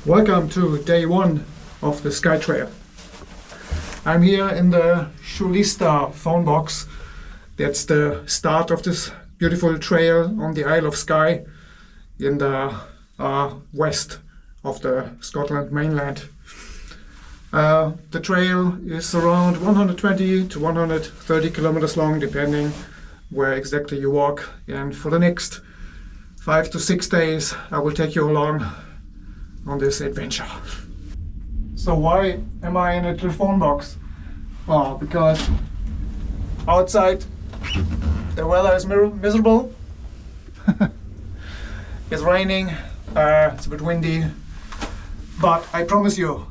Welcome to day one of the Skye Trail. I'm here in the Shorten phone box. That's the start of this beautiful trail on the Isle of Skye in the west of the Scotland mainland. The trail is around 120 to 130 kilometers long, depending where exactly you walk. And for the next 5 to 6 days, I will take you along on this adventure. So why am I in a little phone box? Well, because outside the weather is miserable. It's raining, it's a bit windy, but I promise you,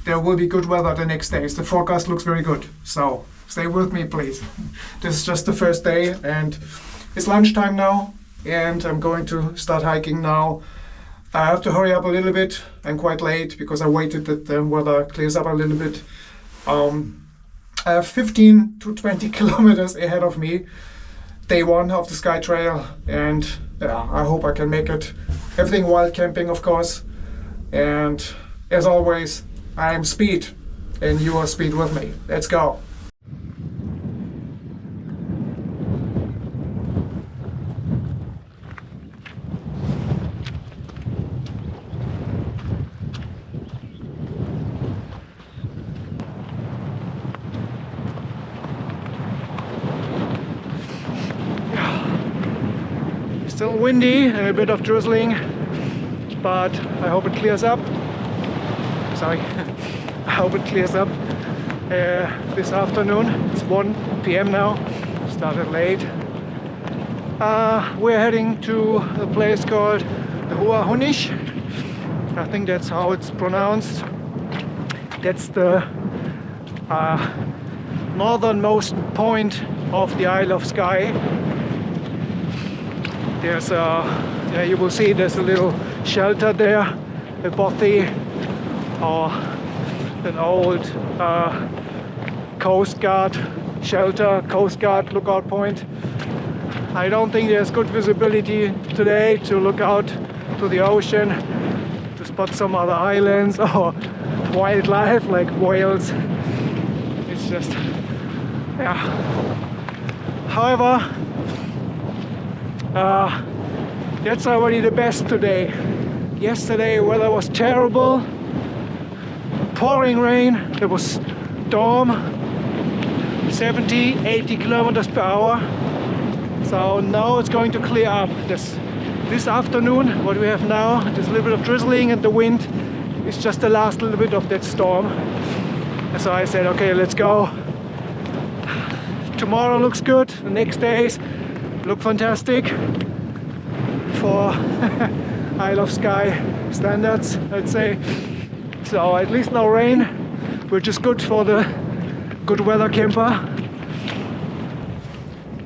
there will be good weather the next days. The forecast looks very good, so stay with me, please. This is just the first day, and it's lunchtime now, and I'm going to start hiking now. I have to hurry up a little bit. I'm quite late because I waited that the weather clears up a little bit. I have 15 to 20 kilometers ahead of me, day one of the Skye Trail, and I hope I can make it. Everything wild camping, of course, and as always, I am speed, and you are speed with me. Let's go. Still windy and a bit of drizzling, but I hope it clears up. Sorry, I hope it clears up this afternoon. It's 1 p.m. now, started late. We're heading to a place called the Hunish. I think that's how it's pronounced. That's the northernmost point of the Isle of Skye. There's you will see there's a little shelter there, a bothy, or an old Coast Guard shelter, Coast Guard lookout point. I don't think there's good visibility today to look out to the ocean, to spot some other islands or wildlife like whales. It's just, However, that's already the best today. Yesterday weather was terrible, pouring rain, there was storm, 70, 80 kilometers per hour. So now it's going to clear up. This afternoon, what we have now, there's a little bit of drizzling and the wind is just the last little bit of that storm. And so I said, okay, let's go. Tomorrow looks good, the next days look fantastic for Isle of Skye standards, I'd say. So at least no rain, which is good for the good weather camper.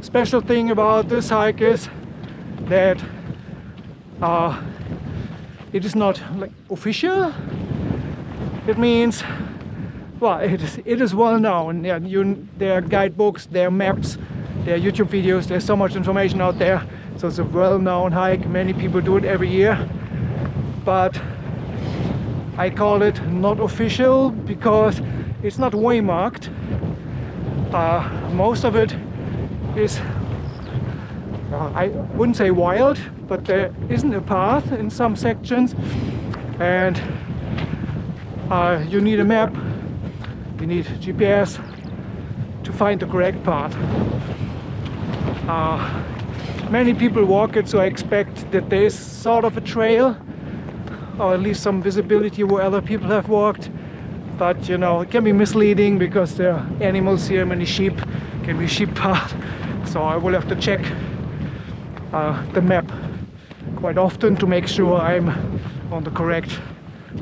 Special thing about this hike is that it is not like official. It means, well, it is well known. There are guidebooks, there are maps, there are YouTube videos, there's so much information out there. So it's a well-known hike, many people do it every year. But I call it not official because it's not waymarked. Most of it is, I wouldn't say wild, but there isn't a path in some sections. And you need a map, you need GPS to find the correct path. Many people walk it, so I expect that there is sort of a trail, or at least some visibility where other people have walked. But you know, it can be misleading because there are animals here, many sheep, can be sheep path. So I will have to check the map quite often to make sure I'm on the correct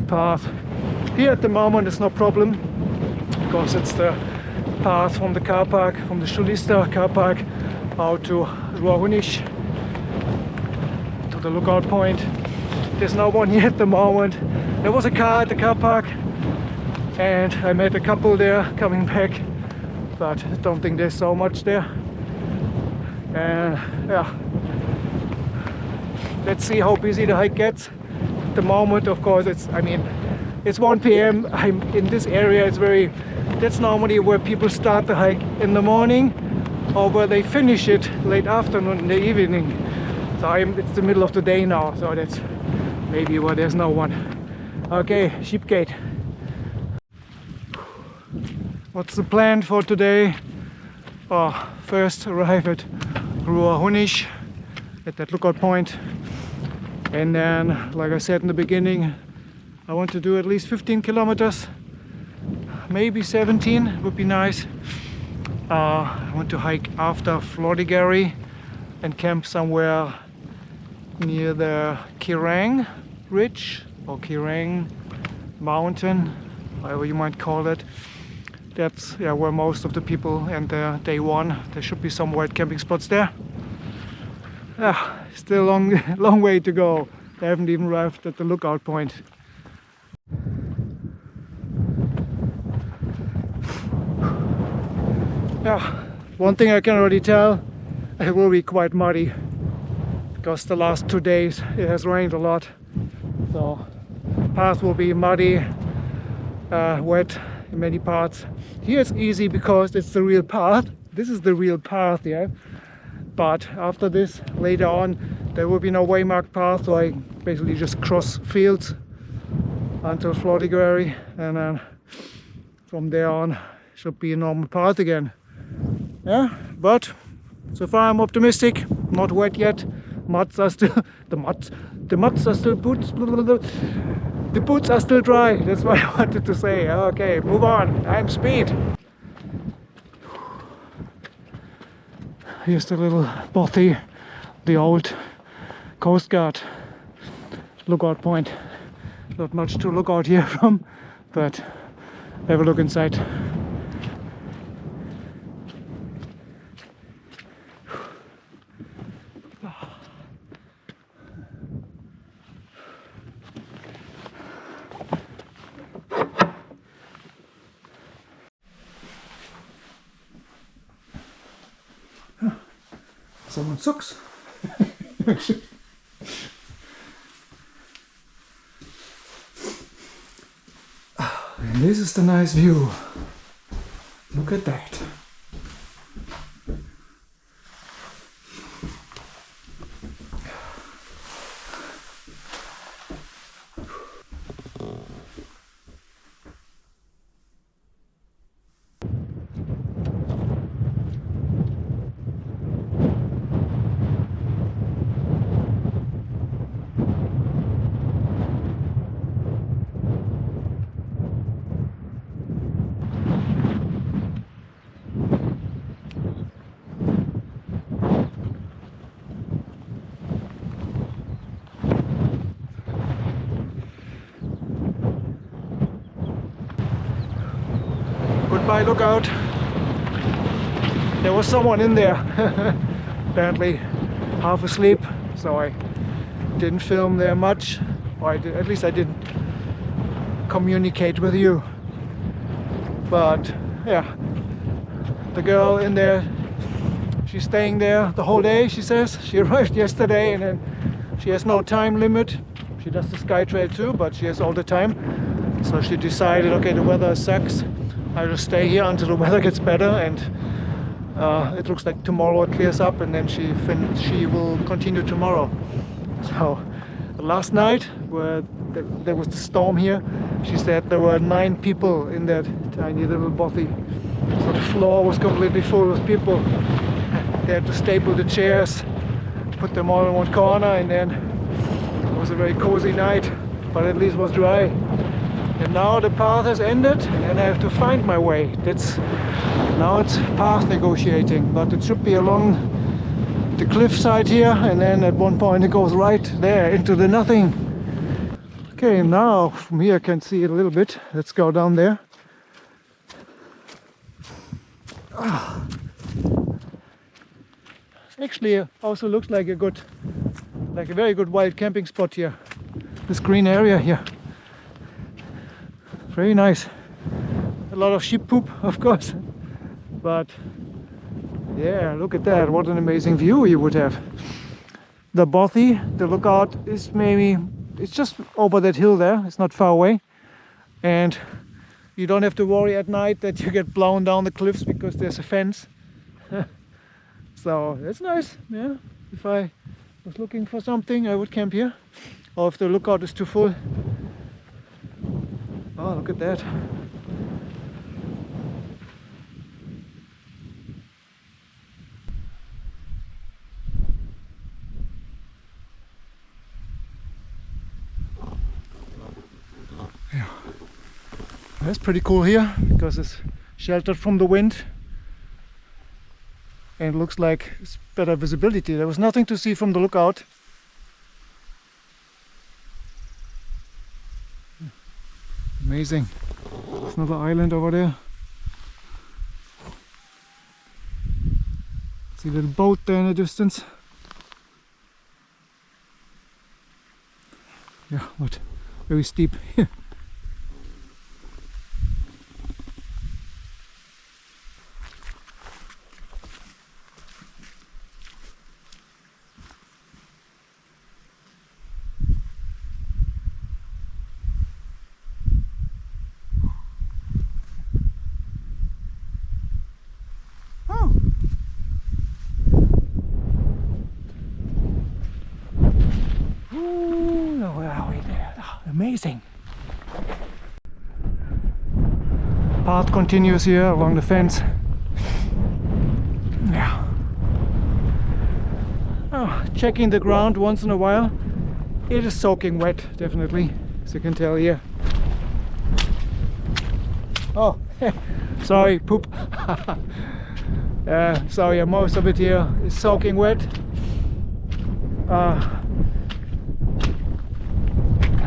path. Here at the moment it's no problem because it's the path from the car park, from the Shorten car park out to Hunish, to the lookout point. There's no one here at the moment. There was a car at the car park and I met a couple there coming back, but I don't think there's so much there. And let's see how busy the hike gets. at the moment, of course, it's, I mean, it's 1 p.m. I'm in this area. It's very, that's normally where people start the hike in the morning, or where they finish it late afternoon in the evening. So it's the middle of the day now, so that's maybe where there's no one. Okay, Sheep Gate. What's the plan for today? First arrive at Rubha Hunish at that lookout point, and then, like I said in the beginning, I want to do at least 15 kilometers, maybe 17 would be nice. I want to hike after Flodigarry and camp somewhere near the Kirang Ridge or Kirang Mountain, however you might call it. That's where most of the people end their day one. There should be some white camping spots there. Still a long way to go. I haven't even arrived at the lookout point. One thing I can already tell, it will be quite muddy, because the last 2 days it has rained a lot. So path will be muddy, wet in many parts. Here it's easy because it's the real path. This is the real path, yeah. But after this, later on, there will be no waymarked path, so I basically just cross fields until Flodigarry, and then from there on should be a normal path again. Yeah, but so far I'm optimistic. Not wet yet. Muds are still the muds are still boots. The boots are still dry. That's what I wanted to say. Okay, move on. I'm speed. Here's the little bothy, the old Coast Guard lookout point. Not much to look out here from, but have a look inside. Someone sucks. And this is the nice view. Look at that. Goodbye lookout. There was someone in there, apparently half asleep, so I didn't film there much, or at least I didn't communicate with you. But yeah, the girl in there, she's staying there the whole day, she says. She arrived yesterday, and then she has no time limit. She does the Skye Trail too, but she has all the time. So she decided, okay, the weather sucks, I'll just stay here until the weather gets better, and it looks like tomorrow it clears up, and then she will continue tomorrow. So last night, where there was the storm here, she said there were 9 people in that tiny little bothy. So the floor was completely full with people. They had to staple the chairs, put them all in one corner, and then it was a very cozy night, but at least it was dry. And now the path has ended, and I have to find my way. Now it's path negotiating, but it should be along the cliffside here, and then at one point it goes right there into the nothing. Okay, now from here I can see it a little bit. Let's go down there. Actually, it also looks like a very good wild camping spot here. This green area here. Very nice. A lot of sheep poop, of course, but yeah, look at that. What an amazing view you would have. The bothy, the lookout, is maybe it's just over that hill there. It's not far away, and you don't have to worry at night that you get blown down the cliffs because there's a fence. So that's nice. Yeah, if I was looking for something, I would camp here, or if the lookout is too full. Oh, look at that. Yeah. That's pretty cool here because it's sheltered from the wind and it looks like it's better visibility. There was nothing to see from the lookout. Amazing. There's another island over there. See a little boat there in the distance. Yeah, but very steep. Amazing. Path continues here along the fence. Yeah. Oh, checking the ground once in a while. It is soaking wet, definitely, as you can tell here. Oh, sorry, poop. So yeah, most of it here is soaking wet.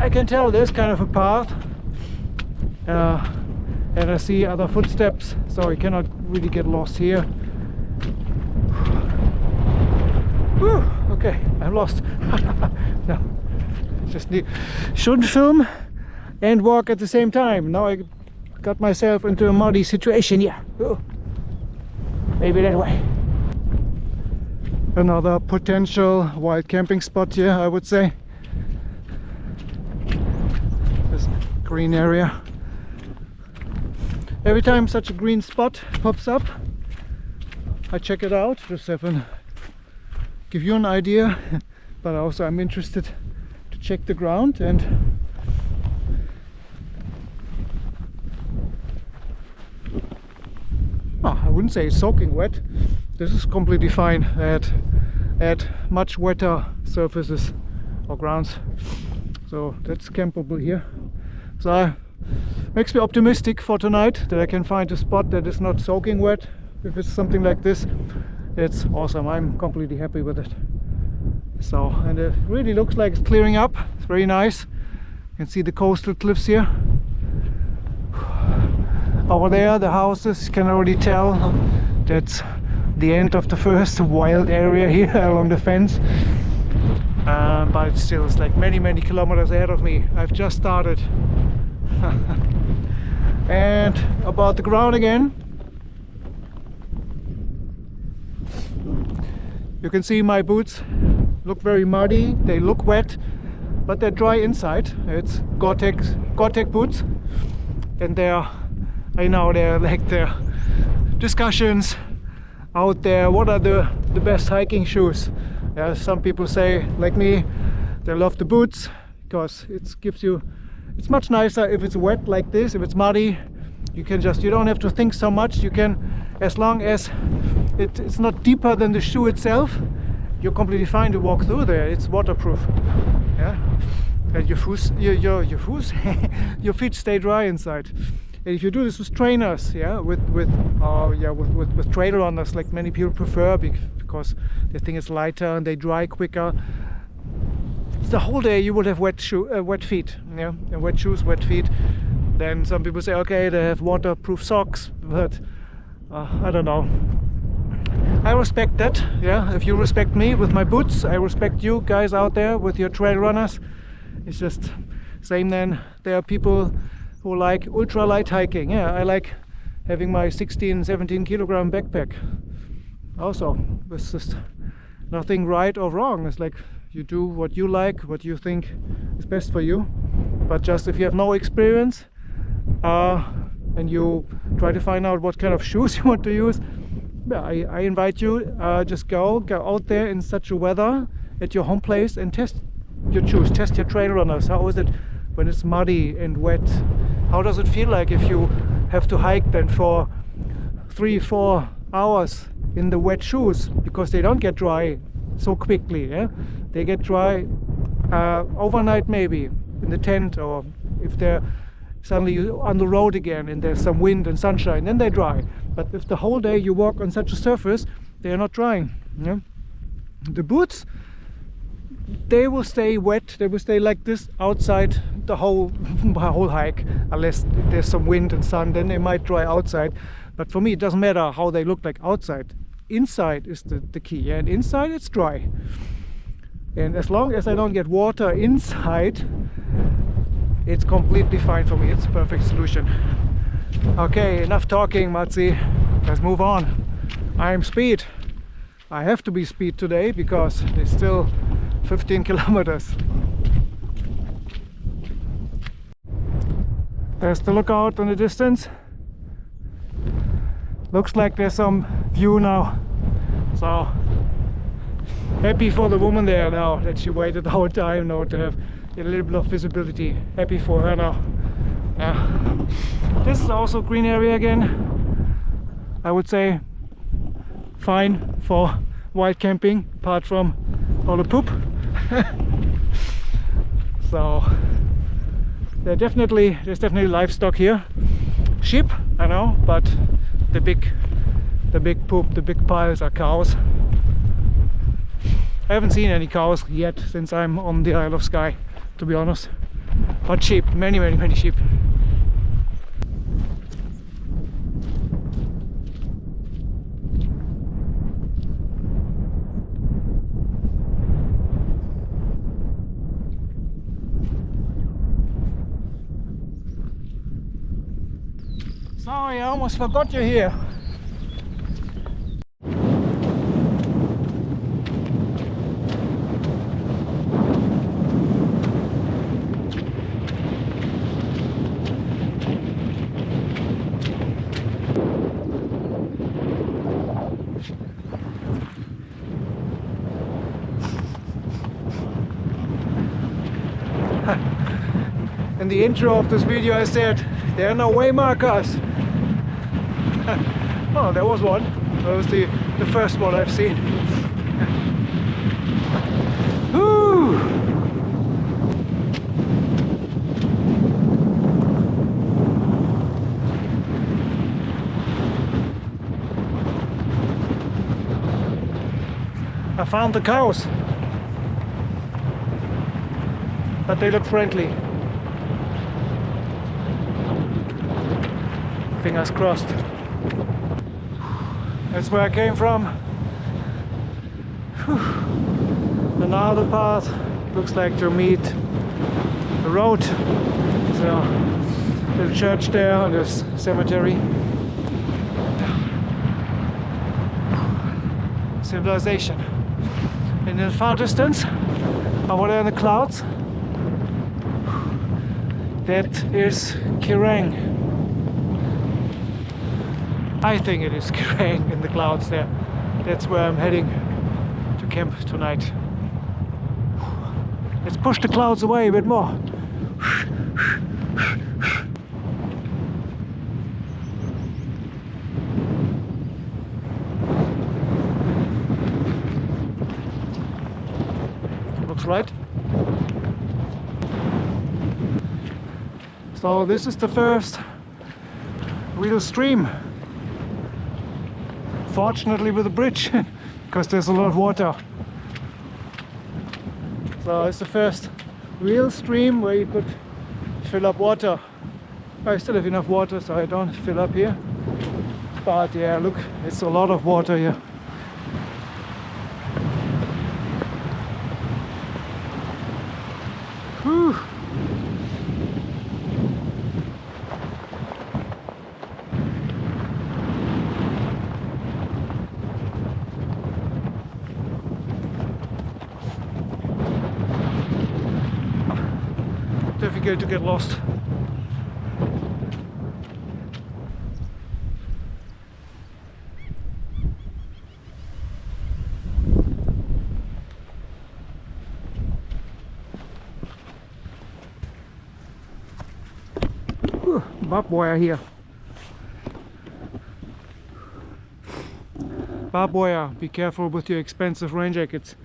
I can tell there's kind of a path, and I see other footsteps, so I cannot really get lost here. Whew, okay, I'm lost. No, just shouldn't film and walk at the same time. Now I got myself into a muddy situation. Yeah, maybe that way. Another potential wild camping spot here, I would say. Green area. Every time such a green spot pops up, I check it out, just give you an idea, but also I'm interested to check the ground. And I wouldn't say it's soaking wet. This is completely fine at much wetter surfaces or grounds, so that's campable here. So makes me optimistic for tonight that I can find a spot that is not soaking wet. If it's something like this, it's awesome. I'm completely happy with it. So, and it really looks like it's clearing up. It's very nice. You can see the coastal cliffs here. Over there, the houses, you can already tell that's the end of the first wild area here along the fence. But it still is like many kilometers ahead of me. I've just started. And about the ground again, you can see my boots look very muddy. They look wet, but they're dry inside. It's Gore-Tex boots, and I know they're like the discussions out there. What are the best hiking shoes? Yeah, some people say, like me, they love the boots because it's much nicer if it's wet like this. If it's muddy, you don't have to think so much. You can, as long as it's not deeper than the shoe itself, you're completely fine to walk through there. It's waterproof. Yeah, and your feet stay dry inside. And if you do this with trainers, yeah, with trail runners, like many people prefer, because they think it's lighter and they dry quicker. The whole day you would have wet feet, yeah, and wet shoes, wet feet. Then some people say, okay, they have waterproof socks, but I don't know. I respect that, yeah. If you respect me with my boots, I respect you guys out there with your trail runners. It's just same. Then there are people who like ultra light hiking. Yeah, I like having my 16-17 kilogram backpack. Also, it's just nothing right or wrong. It's like you do what you like, what you think is best for you. But just if you have no experience and you try to find out what kind of shoes you want to use, yeah, I invite you, just go out there in such a weather at your home place and test your shoes, test your trail runners. How is it when it's muddy and wet? How does it feel like if you have to hike then for 3-4 hours in the wet shoes, because they don't get dry so quickly, yeah? They get dry overnight, maybe in the tent, or if they're suddenly on the road again and there's some wind and sunshine, then they dry. But if the whole day you walk on such a surface, they are not drying, yeah? The boots, they will stay wet, they will stay like this outside the whole hike, unless there's some wind and sun, then they might dry outside. But for me it doesn't matter how they look like outside. Inside is the key, yeah? And inside it's dry. And as long as I don't get water inside, it's completely fine for me. It's a perfect solution. Okay, enough talking, Matzi. Let's move on. I am speed. I have to be speed today because it's still 15 kilometers. There's the lookout in the distance. Looks like there's some view now. So happy for the woman there now that she waited the whole time now to have a little bit of visibility. Happy for her now. Yeah. This is also green area again. I would say fine for wild camping, apart from all the poop. So there's definitely livestock here. Sheep, I know, but the big poop, the big piles are cows. I haven't seen any cows yet since I'm on the Isle of Skye, to be honest. But sheep, many sheep. Sorry, I almost forgot you're here. In the intro of this video I said there are no way markers. Oh, there was one. That was the first one I've seen. Woo! I found the cows, but they look friendly. Fingers crossed. That's where I came from. Whew. And now the path looks like to meet the road. So there's a church there and there's a cemetery. Civilization. In the far distance, over there in the clouds, that is Kerrang. I think it is Kerrang in the clouds there. That's where I'm heading to camp tonight. Let's push the clouds away a bit more. Looks right. So this is the first real stream. Fortunately with a bridge, because there's a lot of water. So it's the first real stream where you could fill up water. I still have enough water so I don't fill up here. But yeah, look, it's a lot of water here. Whew. difficult to get lost. Barbed wire here. Barbed wire, be careful with your expensive rain jackets.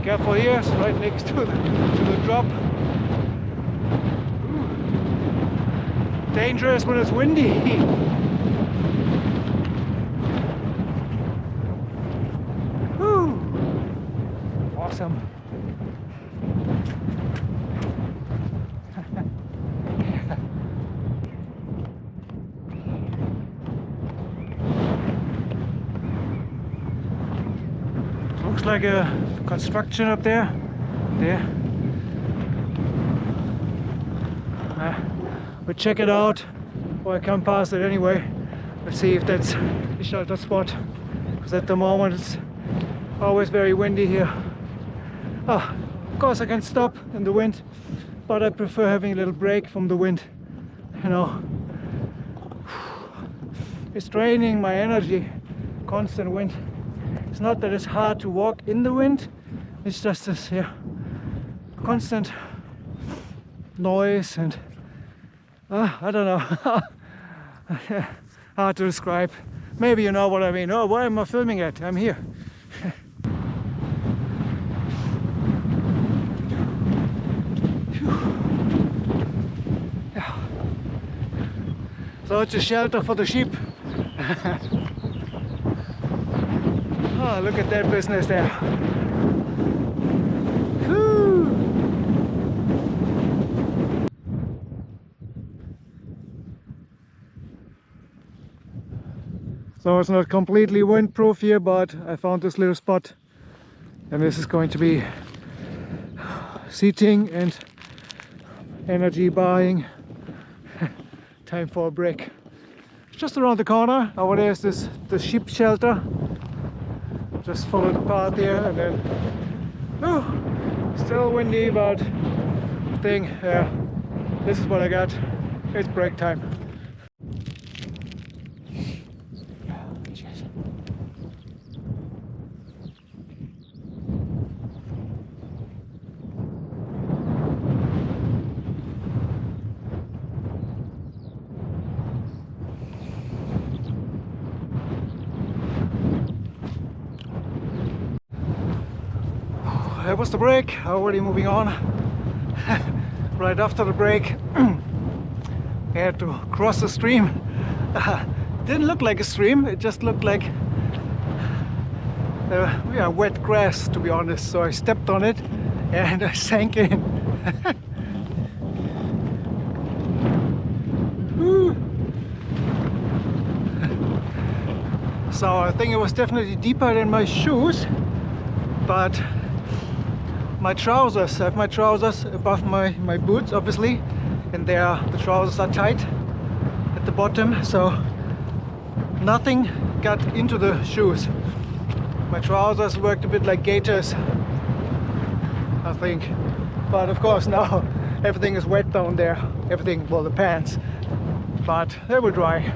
Careful here, it's right next to the drop. Ooh. Dangerous when it's windy. Ooh. Awesome. Looks like a construction up there. But check it out, or I come past it anyway. Let's see if that's the shelter spot, because at the moment it's always very windy here. Of course I can stop in the wind, but I prefer having a little break from the wind, you know. It's draining my energy, constant wind. It's not that it's hard to walk in the wind, it's just this constant noise and I don't know. Hard to describe. Maybe you know what I mean. Oh, why am I filming it? I'm here. So it's a shelter for the sheep. Oh, look at that business there. Whew. So it's not completely windproof here, but I found this little spot, and this is going to be seating and energy buying. Time for a break. Just around the corner over there is the sheep shelter. Just follow the path here, and then still windy, but I think this is what I got. It's break time. That was the break, already moving on. Right after the break, I had to cross the stream. Didn't look like a stream, it just looked like wet grass, to be honest. So I stepped on it and I sank in. So I think it was definitely deeper than my shoes, but my trousers, I have my trousers above my boots, obviously, and the trousers are tight at the bottom, so nothing got into the shoes. My trousers worked a bit like gaiters, I think, but of course now everything is wet down there, everything, well, the pants, but they will dry.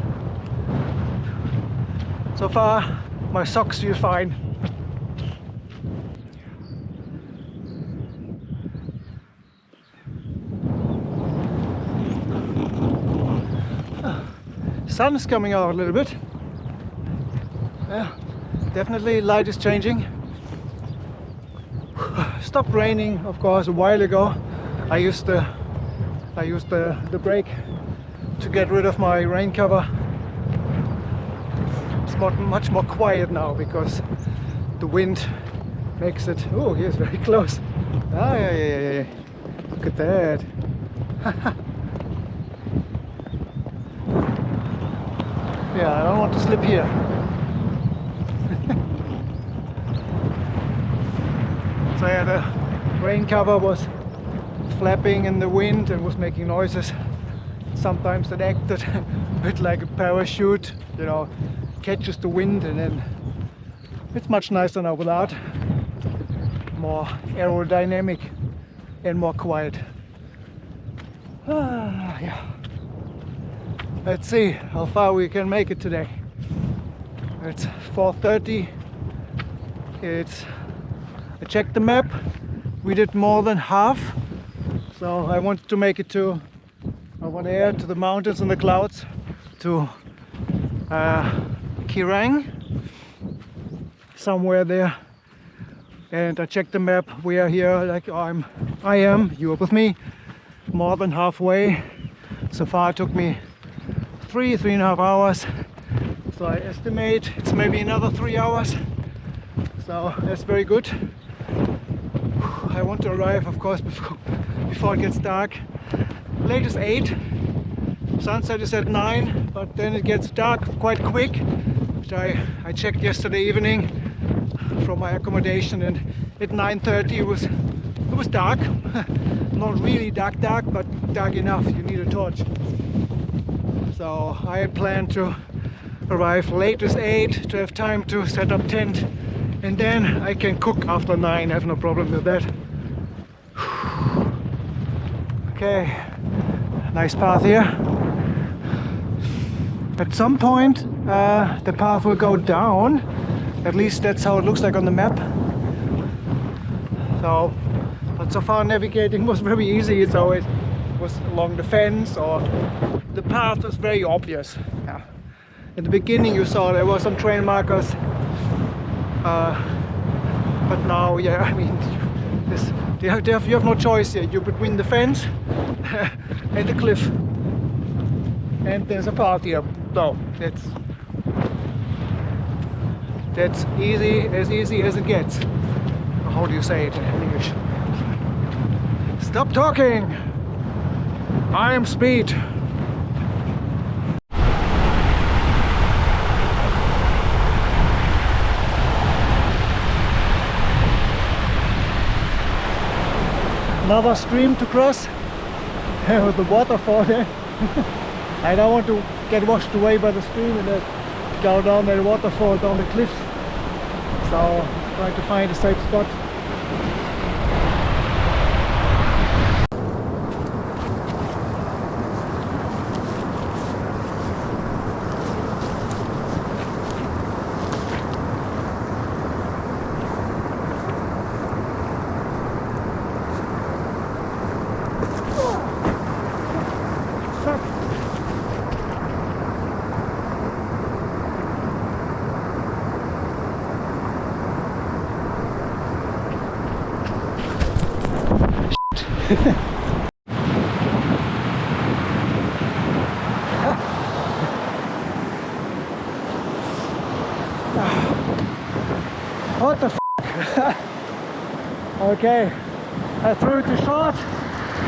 So far my socks feel fine. Sun is coming out a little bit. Yeah, definitely light is changing. Stopped raining, of course, a while ago. I used the brake to get rid of my rain cover. It's much more quiet now because the wind makes it. Oh, here's very close. Ah, yeah. Look at that. Yeah, I don't want to slip here. So yeah, the rain cover was flapping in the wind and was making noises. Sometimes it acted a bit like a parachute, you know, catches the wind, and then it's much nicer now without. More aerodynamic and more quiet. Yeah. Let's see how far we can make it today. It's 4:30. I checked the map. We did more than half. So I wanted to make it to over there, to the mountains and the clouds, to Kirang, somewhere there. And I checked the map. We are here, like I am. You are with me, more than halfway. So far it took me 3.5 hours. So I estimate it's maybe another 3 hours. So that's very good. I want to arrive, of course, before it gets dark. Latest 8. Sunset is at 9, but then it gets dark quite quick. Which I checked yesterday evening from my accommodation, and at 9:30 it was dark. Not really dark, but dark enough. You need a torch. So I plan to arrive latest 8 to have time to set up tent, and then I can cook after 9. I have no problem with that. Okay, nice path here. At some point the path will go down. At least that's how it looks like on the map. So, but so far navigating was very easy. It's always was along the fence, or the path was very obvious. Yeah. In the beginning you saw there were some trail markers, but now, yeah, I mean, you have no choice here. You're between the fence and the cliff, and there's a path here. So that's easy as it gets. How do you say it in English? Stop talking! I am Speed. Another stream to cross with the waterfall there. I don't want to get washed away by the stream and then go down the waterfall, down the cliffs. So try to find a safe spot. What the f***? Okay, I threw it too short.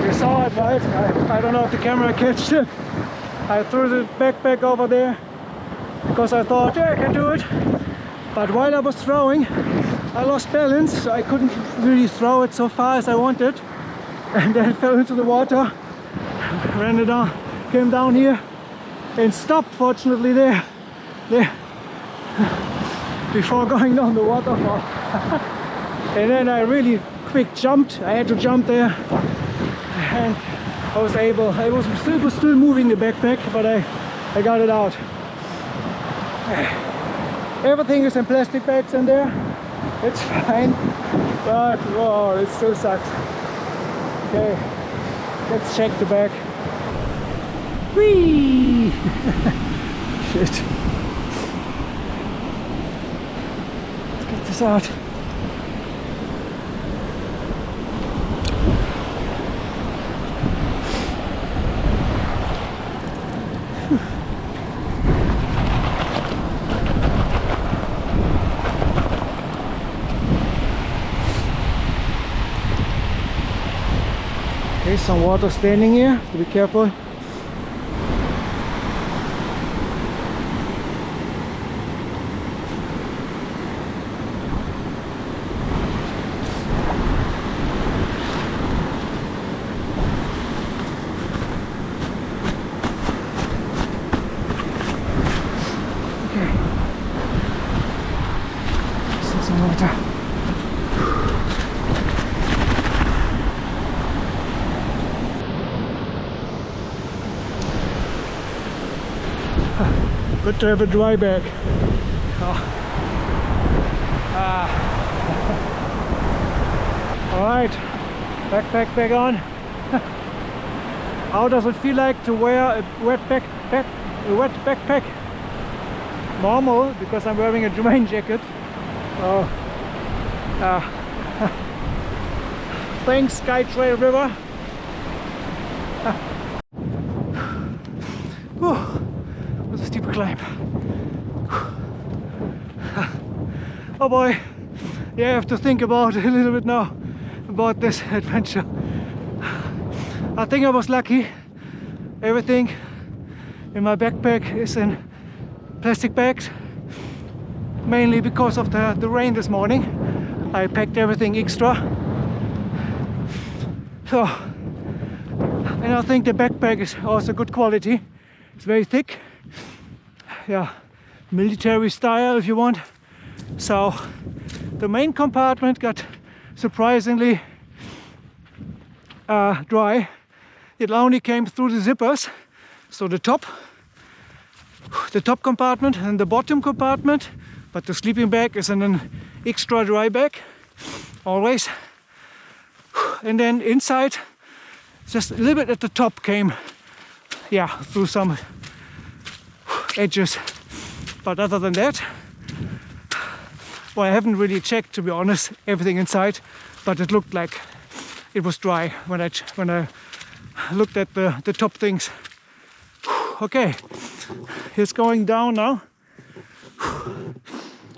You saw it, right? I don't know if the camera catched it. I threw the backpack over there because I thought, yeah, I can do it. But while I was throwing, I lost balance, so I couldn't really throw it so far as I wanted. And then it fell into the water, ran it down, came down here and stopped, fortunately, there before going down the waterfall. And then I really quick jumped. I had to jump there, and I was able. I was still moving the backpack, but I got it out. Everything is in plastic bags in there. It's fine, but whoa, it still sucks. Okay, let's check the bag. Whee! Shit. Let's get this out. Okay, some water standing here, so be careful. Good to have a dry bag. Alright, backpack back on. How does it feel like to wear a wet backpack? Normal, because I'm wearing a German jacket. Thanks, Skye Trail River. That's a steep climb. Oh boy, yeah, I have to think about it a little bit now, about this adventure. I think I was lucky. Everything in my backpack is in plastic bags, mainly because of the rain this morning. I packed everything extra. So, and I think the backpack is also good quality. It's very thick. Yeah, military style if you want. So the main compartment got surprisingly dry. It only came through the zippers. So the top compartment and the bottom compartment, but the sleeping bag is in an extra dry bag always. And then inside, just a little bit at the top came, yeah, through some edges. But other than that, well, I haven't really checked, to be honest, everything inside, but it looked like it was dry when I looked at the top things. Okay, it's going down now,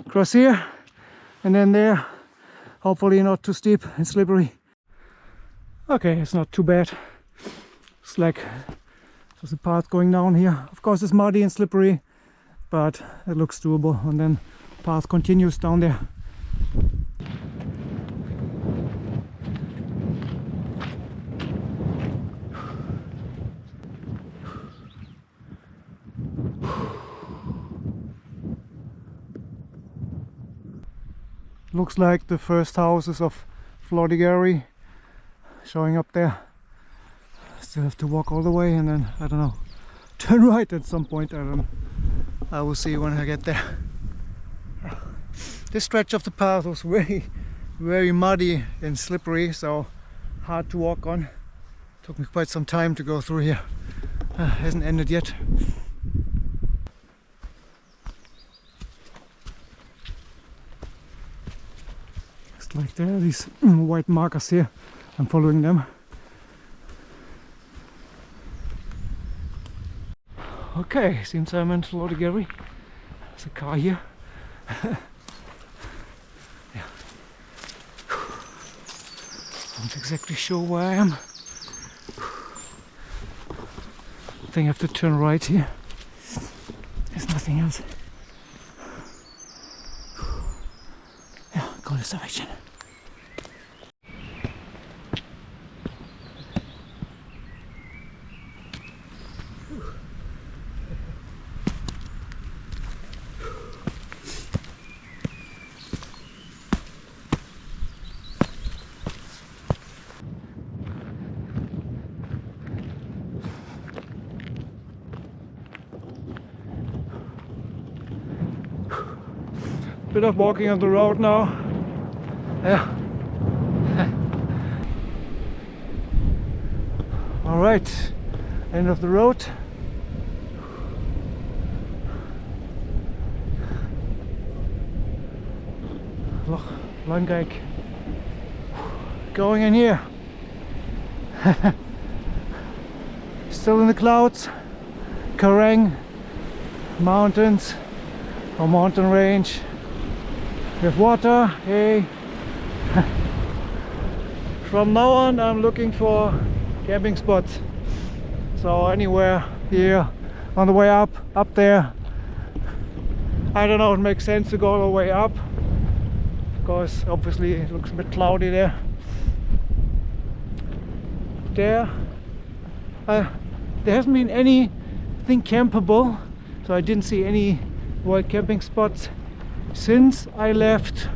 across here, and then there. Hopefully not too steep and slippery. Okay, it's not too bad. It's like there's a path going down here. Of course it's muddy and slippery, but it looks doable, and then the path continues down there. Looks like the first houses of Flodigarry showing up there. Still have to walk all the way and then, I don't know, turn right at some point. I will see when I get there. This stretch of the path was very muddy and slippery, so hard to walk on. Took me quite some time to go through here. Hasn't ended yet. Just like there are these white markers here. I'm following them. Okay, seems I'm in Flodigarry. There's a car here. Yeah. Not exactly sure where I am. I think I have to turn right here. There's nothing else. Yeah, go this direction. Bit of walking on the road now. Yeah. All right, end of the road. Loch Langijk. Going in here. Still in the clouds. Kerrang, mountains or mountain range. We have water, hey. From now on I'm looking for camping spots. So anywhere here on the way up there. I don't know, it makes sense to go all the way up because obviously it looks a bit cloudy there. There hasn't been anything campable, so I didn't see any wild camping spots since I left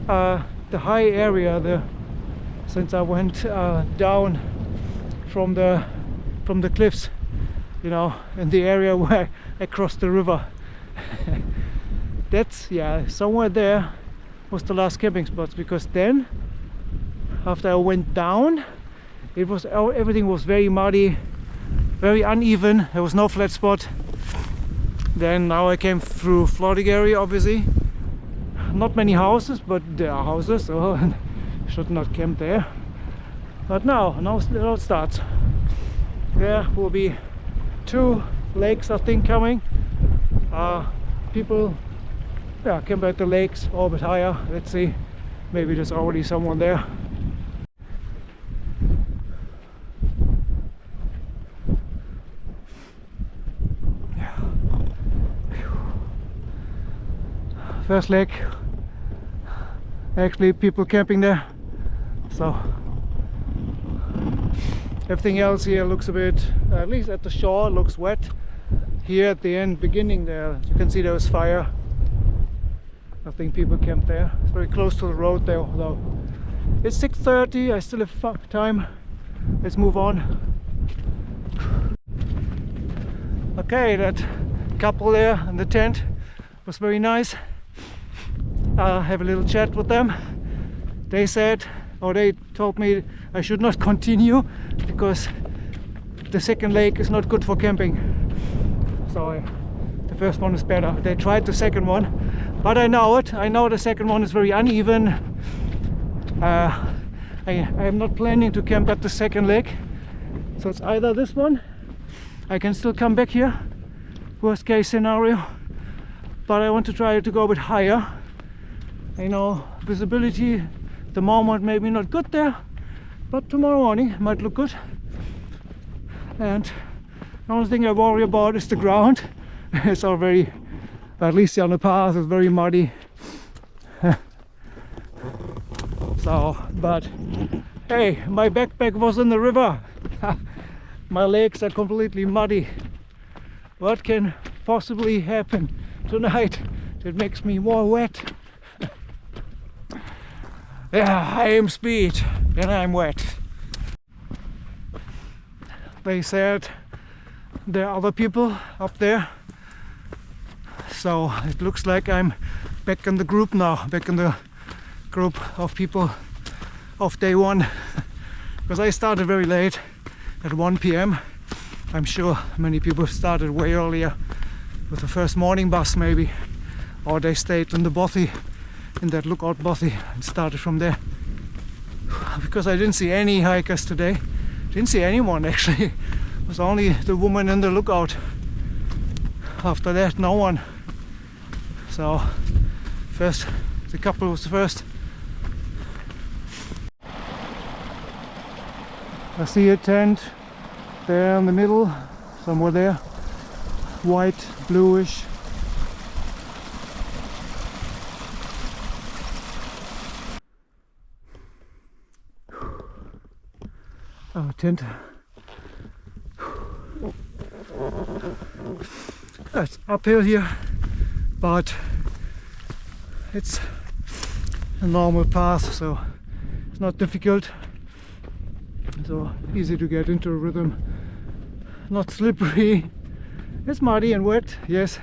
the high area since I went down from the cliffs, you know, in the area where I crossed the river. That's, yeah, somewhere there was the last camping spots, because then after I went down everything was very muddy, very uneven, there was no flat spot. Then now I came through Flodigarry, obviously. Not many houses, but there are houses, so I should not camp there. But now it starts. There will be 2 lakes, I think, coming. People camp at the lakes or a bit higher. Let's see, maybe there's already someone there. First lake, actually people camping there, so everything else here looks a bit, at least at the shore, looks wet. Here at the end, beginning there, you can see there was fire. I think people camped there. It's very close to the road there, though. It's 6:30, I still have time. Let's move on. Okay, that couple there in the tent was very nice. Have a little chat with them. They said, or they told me I should not continue because the second lake is not good for camping. So the first one is better. They tried the second one, but I know it. I know the second one is very uneven. I am not planning to camp at the second lake, so it's either this one. I can still come back here, worst case scenario, but I want to try to go a bit higher. You know, visibility at the moment maybe not good there, but tomorrow morning it might look good. And the only thing I worry about is the ground. It's all very, at least on the path, it's very muddy. So, but hey, my backpack was in the river. My legs are completely muddy. What can possibly happen tonight that makes me more wet? Yeah, I am speed and I'm wet. They said there are other people up there, so it looks like I'm back in the group now, back in the group of people of day 1, because I started very late at 1 p.m. I'm sure many people started way earlier with the first morning bus maybe, or they stayed in the bothy, in that lookout bothy, and started from there. Because I didn't see any hikers today, didn't see anyone actually. It was only the woman in the lookout. After that, no one. So first, the couple was the first. I see a tent there in the middle, somewhere there, white, bluish. Oh, tent. It's uphill here, but it's a normal path, so it's not difficult. So easy to get into a rhythm. Not slippery. It's muddy and wet, yes,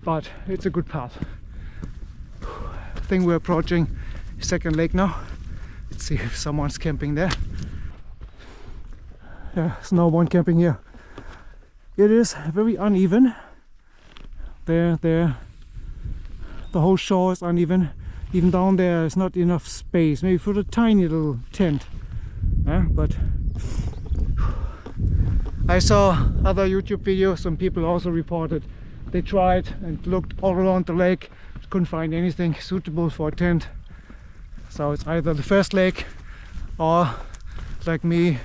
but it's a good path. I think we're approaching second lake now. Let's see if someone's camping there. Yeah, there's no one camping here. It is very uneven. There. The whole shore is uneven. Even down there is not enough space, maybe for a tiny little tent. But I saw other YouTube videos, some people also reported they tried and looked all around the lake, couldn't find anything suitable for a tent. So it's either the first lake or, like me,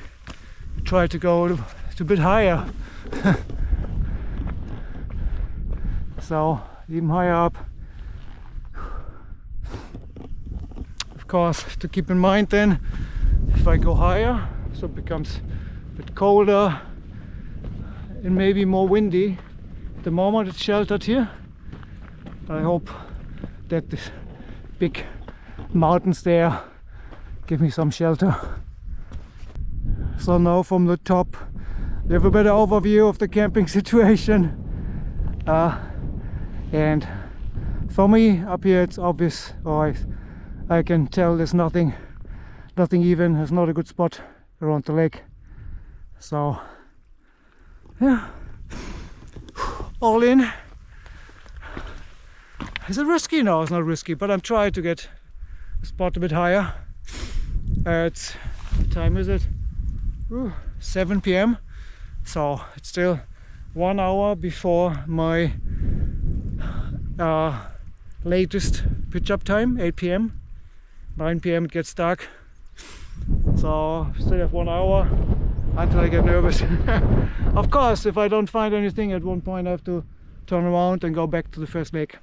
try to go a bit higher. So even higher up. Of course, to keep in mind then, if I go higher, so it becomes a bit colder and maybe more windy. At the moment it's sheltered here. I hope that the big mountains there give me some shelter. So now from the top we have a better overview of the camping situation. And for me up here it's obvious, or I can tell there's nothing even. There's not a good spot around the lake. So yeah, all in. Is it risky? No, it's not risky, but I'm trying to get a spot a bit higher. What time is it? 7 p.m. So it's still 1 hour before my latest pitch up time, 8 p.m. 9 p.m. it gets dark. So still have 1 hour until I get nervous. Of course, if I don't find anything at one point I have to turn around and go back to the first lake.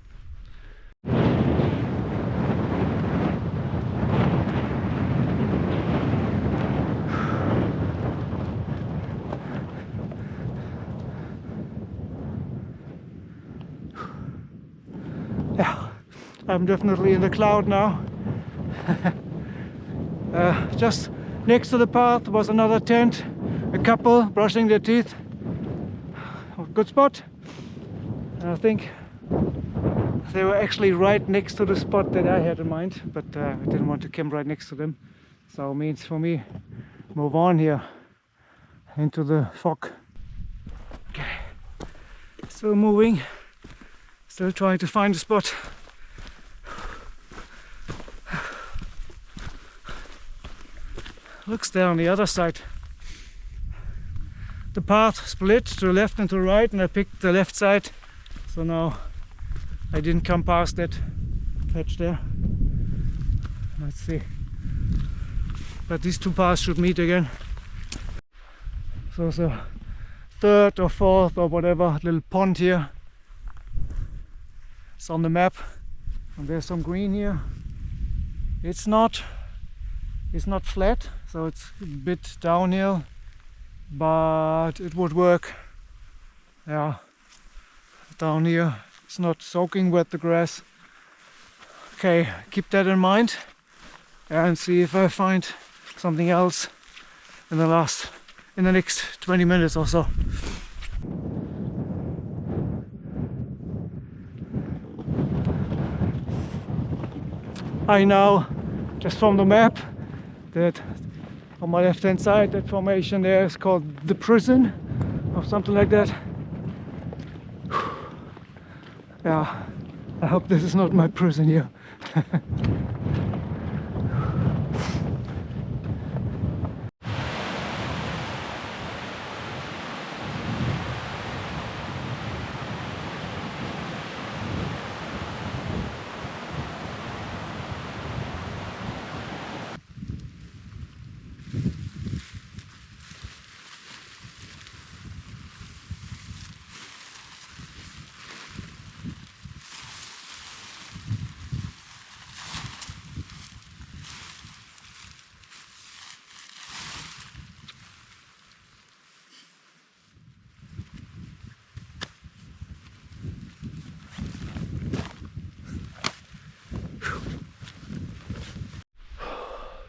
Yeah, I'm definitely in the cloud now. Just next to the path was another tent, a couple brushing their teeth. Good spot. And I think they were actually right next to the spot that I had in mind, but I didn't want to camp right next to them. So it means for me, move on here into the fog. Okay, still moving. Still trying to find a spot. Looks there on the other side. The path split to the left and to the right, and I picked the left side. So now I didn't come past that patch there. Let's see. But these two paths should meet again. So there's a third or fourth or whatever little pond here. It's on the map, and there's some green here. It's not flat, so it's a bit downhill, but it would work. Yeah, down here it's not soaking wet, the grass. Okay, keep that in mind and see if I find something else in the next 20 minutes or so. I know just from the map that on my left hand side that formation there is called the prison or something like that. Yeah, I hope this is not my prison here.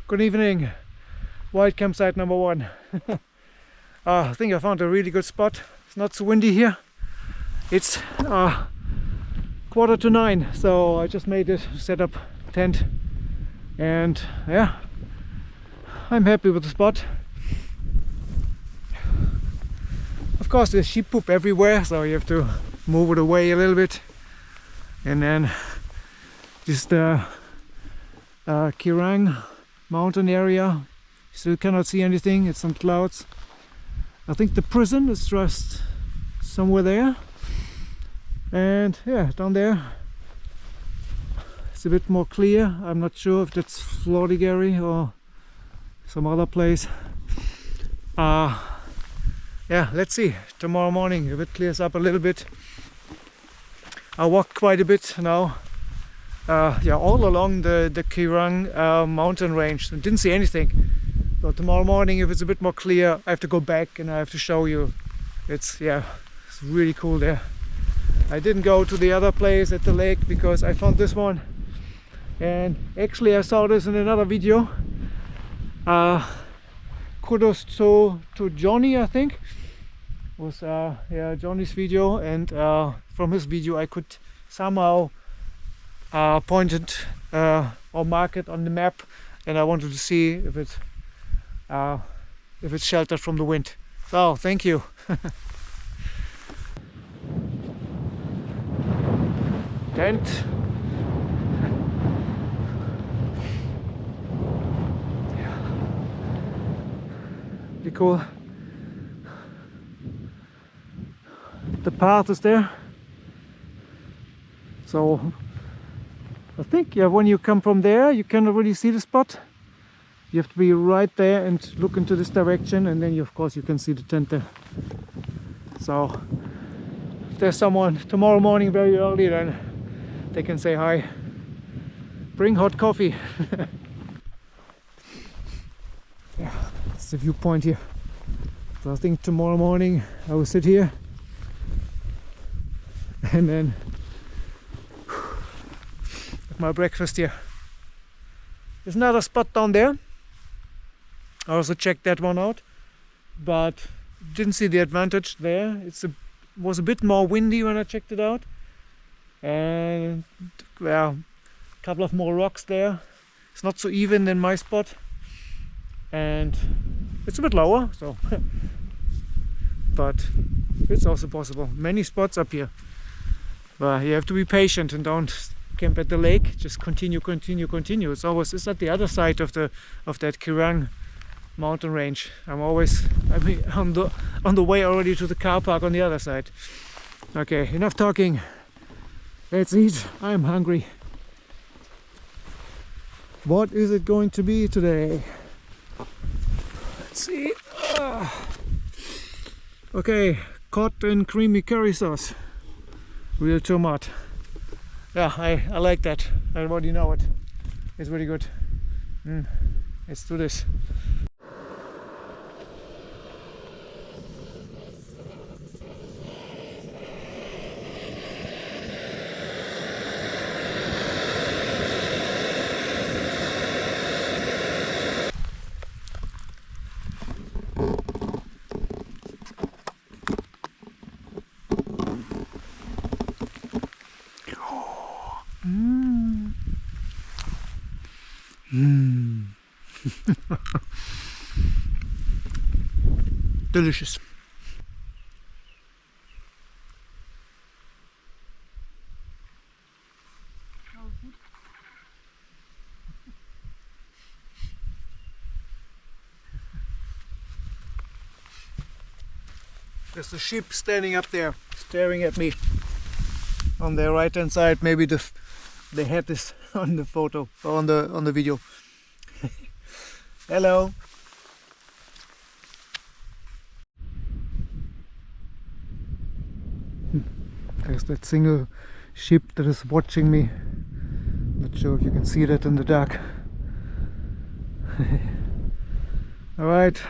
Good evening, wild campsite number 1. I think I found a really good spot. It's not so windy here. It's 8:45, so I just made it, set up tent, and yeah, I'm happy with the spot. Of course there's sheep poop everywhere, so you have to move it away a little bit. And then this is the Kirang mountain area. Still cannot see anything, it's some clouds. I think the prison is just somewhere there. And yeah, down there it's a bit more clear. I'm not sure if that's Flodigarry or some other place. Yeah, let's see tomorrow morning if it clears up a little bit. I walked quite a bit now. Yeah, all along the Kirang mountain range. I didn't see anything. So tomorrow morning, if it's a bit more clear, I have to go back and I have to show you. It's really cool there. I didn't go to the other place at the lake because I found this one, and actually I saw this in another video. Kudos to Johnny, I think. It was yeah, Johnny's video, and from his video I could somehow point it or mark it on the map, and I wanted to see if it's sheltered from the wind. So thank you. Tent. Yeah. Pretty cool. The path is there. So I think, yeah, when you come from there you cannot really see the spot. You have to be right there and look into this direction, and then of course you can see the tent there. So if there's someone tomorrow morning very early, then they can say hi. Bring hot coffee. Yeah, it's the viewpoint here. So I think tomorrow morning I will sit here and then have my breakfast here. There's another spot down there. I also checked that one out, but didn't see the advantage there. Was a bit more windy when I checked it out, and well, a couple of more rocks there. It's not so even than my spot, and it's a bit lower, so but it's also possible. Many spots up here, but you have to be patient and don't camp at the lake. Just continue. It's at the other side of that Kirang mountain range. I mean, on the way already to the car park on the other side. Okay, enough talking. Let's eat. I'm hungry. What is it going to be today? Let's see. Okay, cod and creamy curry sauce. Real tomato. Yeah, I like that. I already know it. It's really good. Let's do this. Delicious. There's a sheep standing up there staring at me on the right hand side. Maybe they had this on the photo or on the video. Hello. There's that single sheep that is watching me. Not sure if you can see that in the dark. Alright,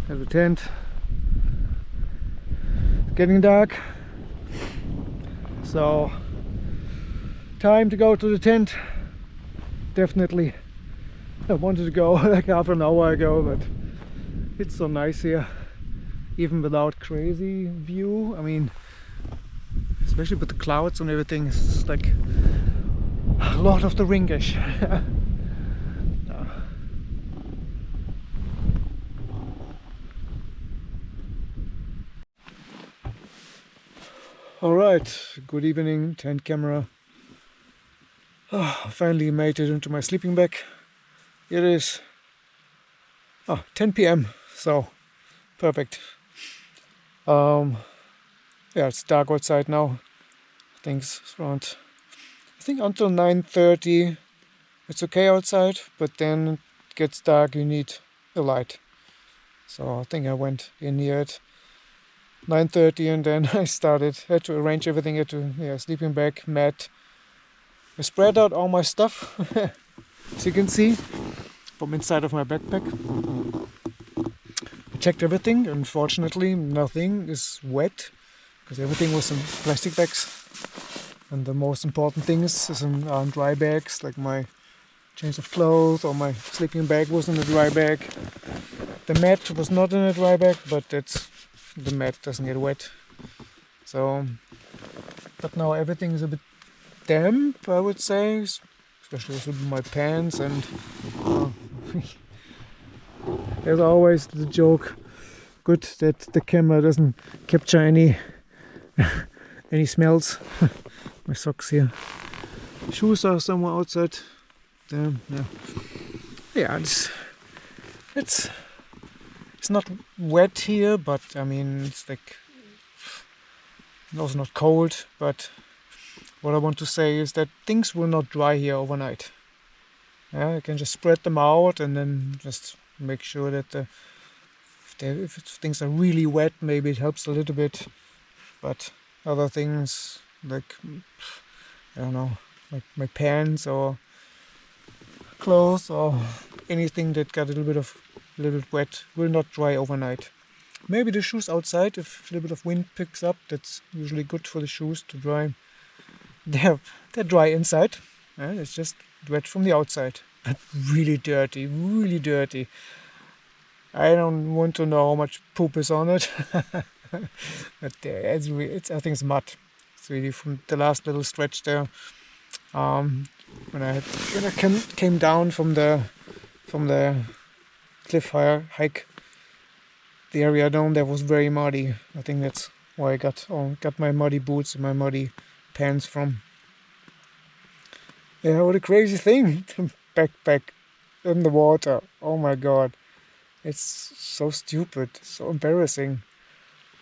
have a tent. It's getting dark, so time to go to the tent. Definitely. I wanted to go like half an hour ago, but it's so nice here, even without crazy view. I mean, especially with the clouds and everything, it's like a lot of the ringish. Alright, good evening, tent camera. I finally made it into my sleeping bag. It is 10 p.m. so perfect. Yeah, it's dark outside now. I think it's around, until 9:30 it's okay outside, but then it gets dark, you need a light. So I think I went in here at 9:30 and then I had to arrange everything, had to, sleeping bag, mat. I spread out all my stuff, as you can see, from inside of my backpack. I checked everything, unfortunately nothing is wet, because everything was in plastic bags. And the most important things is in dry bags, like my change of clothes or my sleeping bag was in a dry bag. The mat was not in a dry bag, but the mat doesn't get wet. So, but now everything is a bit damp, I would say, especially with my pants. And there's always the joke, good that the camera doesn't capture any smells. My socks here. Shoes are somewhere outside. Yeah, it's not wet here, but I mean it's like also not cold. But what I want to say is that things will not dry here overnight. Yeah, you can just spread them out and then just make sure that if things are really wet, maybe it helps a little bit. But other things like, I don't know, like my pants or clothes or anything that got a little bit wet will not dry overnight. Maybe the shoes outside, if a little bit of wind picks up, that's usually good for the shoes to dry. They're dry inside, it's just wet from the outside, but really dirty, really dirty. I don't want to know how much poop is on it. But I think it's mud. It's really from the last little stretch there. When I came down from the cliff hike, the area down there was very muddy. I think that's where I got my muddy boots and my muddy pants from. Yeah, what a crazy thing! Backpack in the water. Oh my god, it's so stupid, so embarrassing.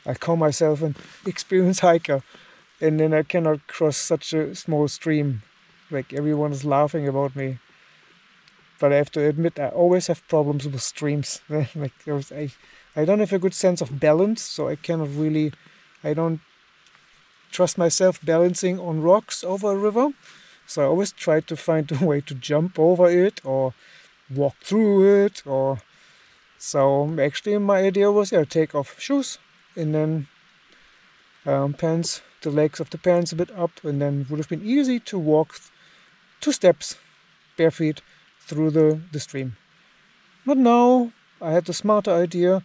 I call myself an experienced hiker, and then I cannot cross such a small stream. Like, everyone is laughing about me. But I have to admit, I always have problems with streams. Like, I don't have a good sense of balance, so I don't trust myself balancing on rocks over a river. So I always try to find a way to jump over it or walk through it. So actually my idea was, take off shoes and then pants, the legs of the pants a bit up, and then it would have been easy to walk 2 steps bare feet through the stream. But no, I had the smarter idea.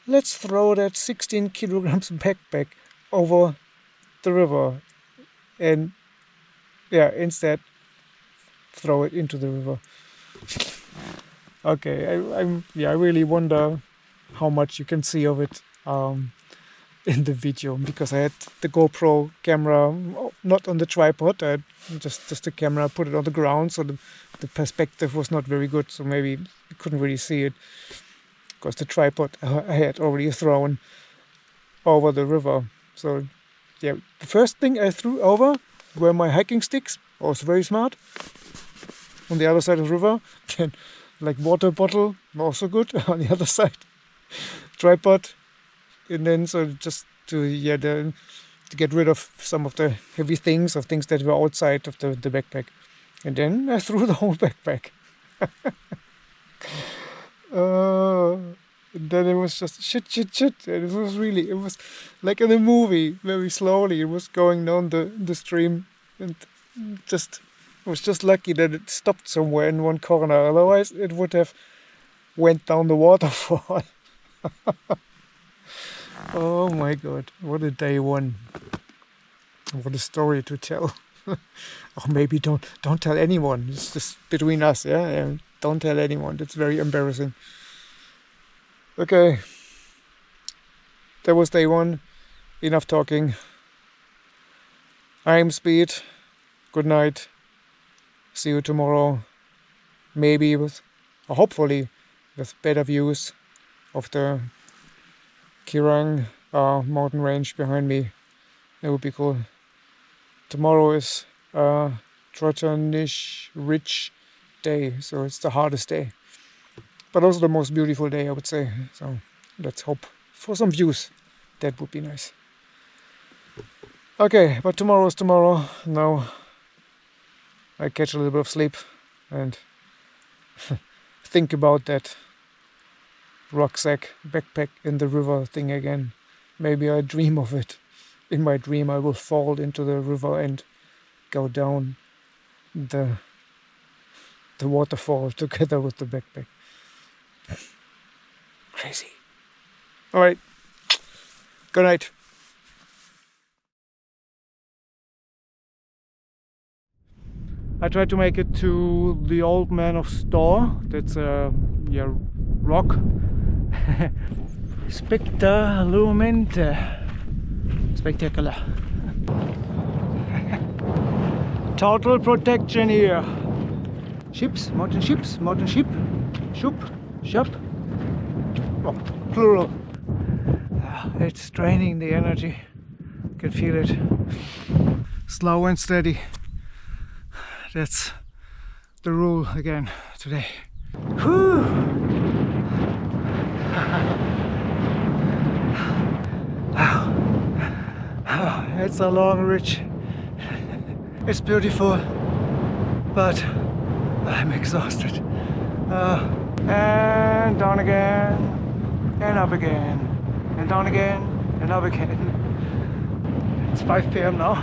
Let's throw that 16 kilograms backpack over the river and instead throw it into the river. Okay, I really wonder how much you can see of it in the video, because I had the GoPro camera not on the tripod. I had just the camera, put it on the ground, so the perspective was not very good, so maybe you couldn't really see it, because the tripod I had already thrown over the river. So the first thing I threw over were my hiking sticks. I was very smart. On the other side of the river, then like water bottle, also good. On the other side, tripod. And then so just to get rid of some of the heavy things, or things that were outside of the backpack. And then I threw the whole backpack. And then it was just shit. And it was like in a movie, very slowly. It was going down the stream, and I was just lucky that it stopped somewhere in one corner. Otherwise, it would have went down the waterfall. Oh my god, what a day one. What a story to tell. Or maybe don't tell anyone. It's just between us, yeah? Don't tell anyone. That's very embarrassing. Okay. That was day one. Enough talking. I'm Speed. Good night. See you tomorrow. Maybe with, or hopefully, with better views of the Kirang mountain range behind me. It would be cool. Tomorrow is Trotonish Ridge day, so it's the hardest day. But also the most beautiful day, I would say. So let's hope for some views. That would be nice. Okay, but tomorrow is tomorrow. Now I catch a little bit of sleep and think about that rucksack, backpack in the river thing again. Maybe I dream of it. In my dream I will fall into the river and go down the waterfall together with the backpack. Crazy. Alright. Good night. I tried to make it to the Old Man of Store. That's a rock. Spectacular. Total protection here. Ships, modern ships, modern ship, shop. Oh, plural. It's draining the energy. Can feel it. Slow and steady. That's the rule again today. Whew. It's a long ridge. It's beautiful, but I'm exhausted. And down again, and up again, and down again, and up again. It's 5 p.m. now.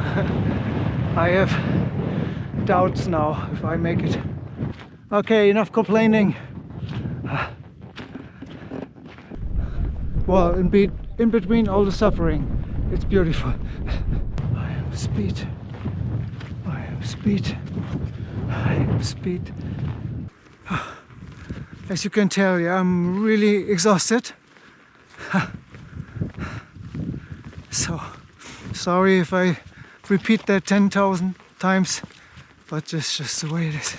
I have doubts now if I make it. Okay, enough complaining. Well, in between all the suffering, it's beautiful. I am speed. I am speed. I am speed. As you can tell, yeah, I'm really exhausted. So, sorry if I repeat that 10,000 times, but it's just the way it is.